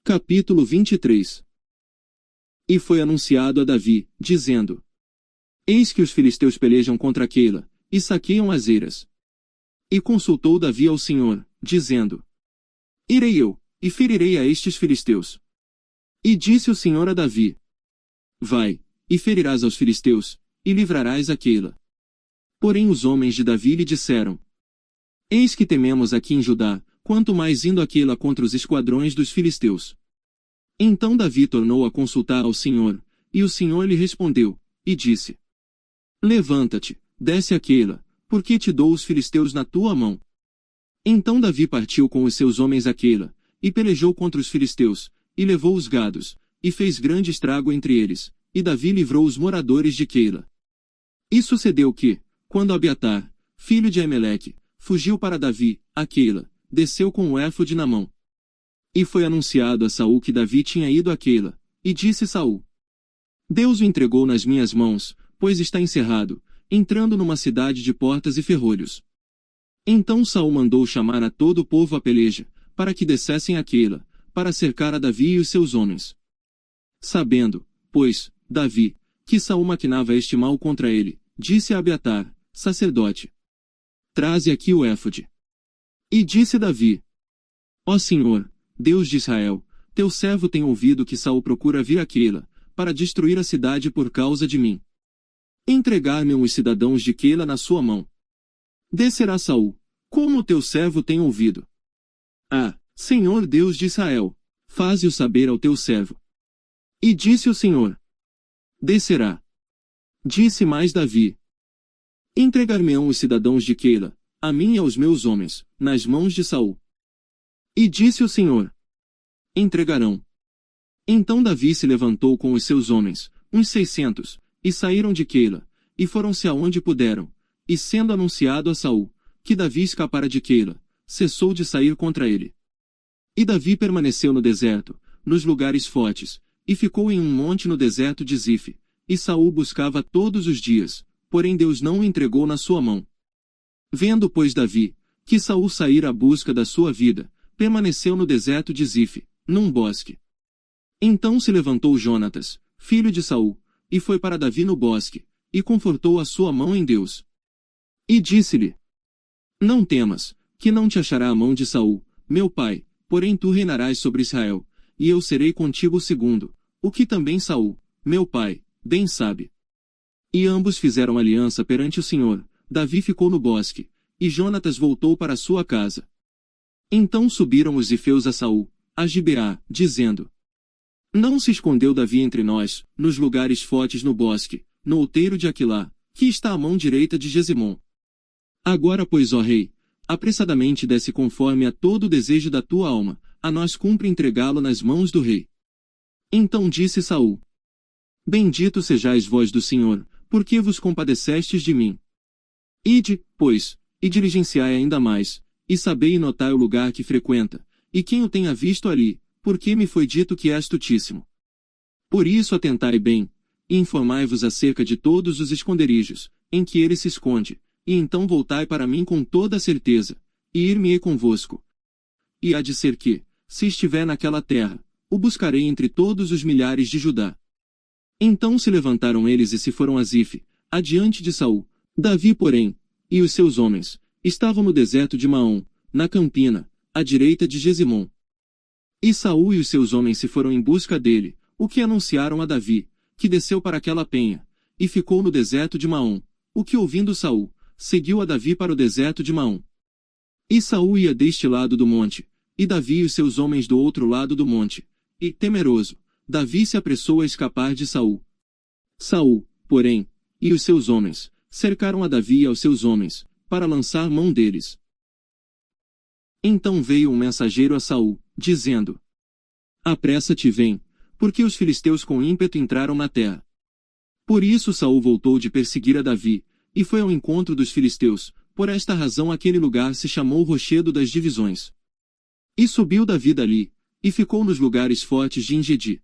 Capítulo 23. E foi anunciado a Davi, dizendo: Eis que os filisteus pelejam contra Keila, e saqueiam as eiras. E consultou Davi ao Senhor, dizendo: Irei eu, e ferirei a estes filisteus. E disse o Senhor a Davi: Vai, e ferirás aos filisteus, e livrarás a Keila. Porém os homens de Davi lhe disseram: Eis que tememos aqui em Judá, quanto mais indo a Keila contra os esquadrões dos filisteus. Então Davi tornou a consultar ao Senhor, e o Senhor lhe respondeu, e disse: Levanta-te, desce a Keila, porque te dou os filisteus na tua mão. Então Davi partiu com os seus homens a Keila, e pelejou contra os filisteus, e levou os gados, e fez grande estrago entre eles, e Davi livrou os moradores de Keila. E sucedeu que, quando Abiatar, filho de Ameleque, fugiu para Davi, a Keila, desceu com o éfode na mão. E foi anunciado a Saul que Davi tinha ido a Keila, e disse Saul: Deus o entregou nas minhas mãos, pois está encerrado, entrando numa cidade de portas e ferrolhos. Então Saul mandou chamar a todo o povo à peleja, para que descessem a Keila, para cercar a Davi e os seus homens. Sabendo, pois, Davi, que Saul maquinava este mal contra ele, disse a Abiatar, sacerdote: Traze aqui o éfode. E disse Davi: Ó Senhor, Deus de Israel, teu servo tem ouvido que Saul procura vir a Keila, para destruir a cidade por causa de mim. Entregar-me os cidadãos de Keila na sua mão. Descerá Saul, como o teu servo tem ouvido. Ah, Senhor Deus de Israel, faze-o saber ao teu servo. E disse o Senhor: Descerá. Disse mais Davi: Entregar-me-ão os cidadãos de Keila, a mim e aos meus homens, nas mãos de Saul. E disse o Senhor: Entregarão. Então Davi se levantou com os seus homens, uns 600, e saíram de Keila, e foram-se aonde puderam, e sendo anunciado a Saul, que Davi escapara de Keila, cessou de sair contra ele. E Davi permaneceu no deserto, nos lugares fortes, e ficou em um monte no deserto de Zife, e Saul buscava todos os dias, porém Deus não o entregou na sua mão. Vendo, pois, Davi, que Saul saíra à busca da sua vida, permaneceu no deserto de Zife, num bosque. Então se levantou Jonatas, filho de Saul, e foi para Davi no bosque, e confortou a sua mão em Deus. E disse-lhe: Não temas, que não te achará a mão de Saul, meu pai, porém tu reinarás sobre Israel, e eu serei contigo segundo, o que também Saul, meu pai, bem sabe. E ambos fizeram aliança perante o Senhor. Davi ficou no bosque, e Jonatas voltou para sua casa. Então subiram os zifeus a Saul, a Gibeá, dizendo: Não se escondeu Davi entre nós, nos lugares fortes no bosque, no outeiro de Aquilá, que está à mão direita de Jezimom. Agora pois, ó rei, apressadamente desce conforme a todo o desejo da tua alma, a nós cumpre entregá-lo nas mãos do rei. Então disse Saul: Bendito sejais vós do Senhor, porque vos compadecestes de mim. Ide, pois, e diligenciai ainda mais, e sabei e notai o lugar que frequenta, e quem o tenha visto ali, porque me foi dito que é astutíssimo. Por isso atentai bem, e informai-vos acerca de todos os esconderijos, em que ele se esconde, e então voltai para mim com toda a certeza, e ir-me-ei convosco. E há de ser que, se estiver naquela terra, o buscarei entre todos os milhares de Judá. Então se levantaram eles e se foram a Zife, adiante de Saul. Davi, porém, e os seus homens, estavam no deserto de Maom, na campina, à direita de Jezimom. E Saul e os seus homens se foram em busca dele, o que anunciaram a Davi, que desceu para aquela penha, e ficou no deserto de Maom, o que ouvindo Saul, seguiu a Davi para o deserto de Maom. E Saul ia deste lado do monte, e Davi e os seus homens do outro lado do monte, e, temeroso, Davi se apressou a escapar de Saul. Saul, porém, e os seus homens, cercaram a Davi e aos seus homens, para lançar mão deles. Então veio um mensageiro a Saul, dizendo: Apressa-te e vem, porque os filisteus com ímpeto entraram na terra. Por isso Saul voltou de perseguir a Davi, e foi ao encontro dos filisteus, por esta razão aquele lugar se chamou Rochedo das Divisões. E subiu Davi dali, e ficou nos lugares fortes de Engedi.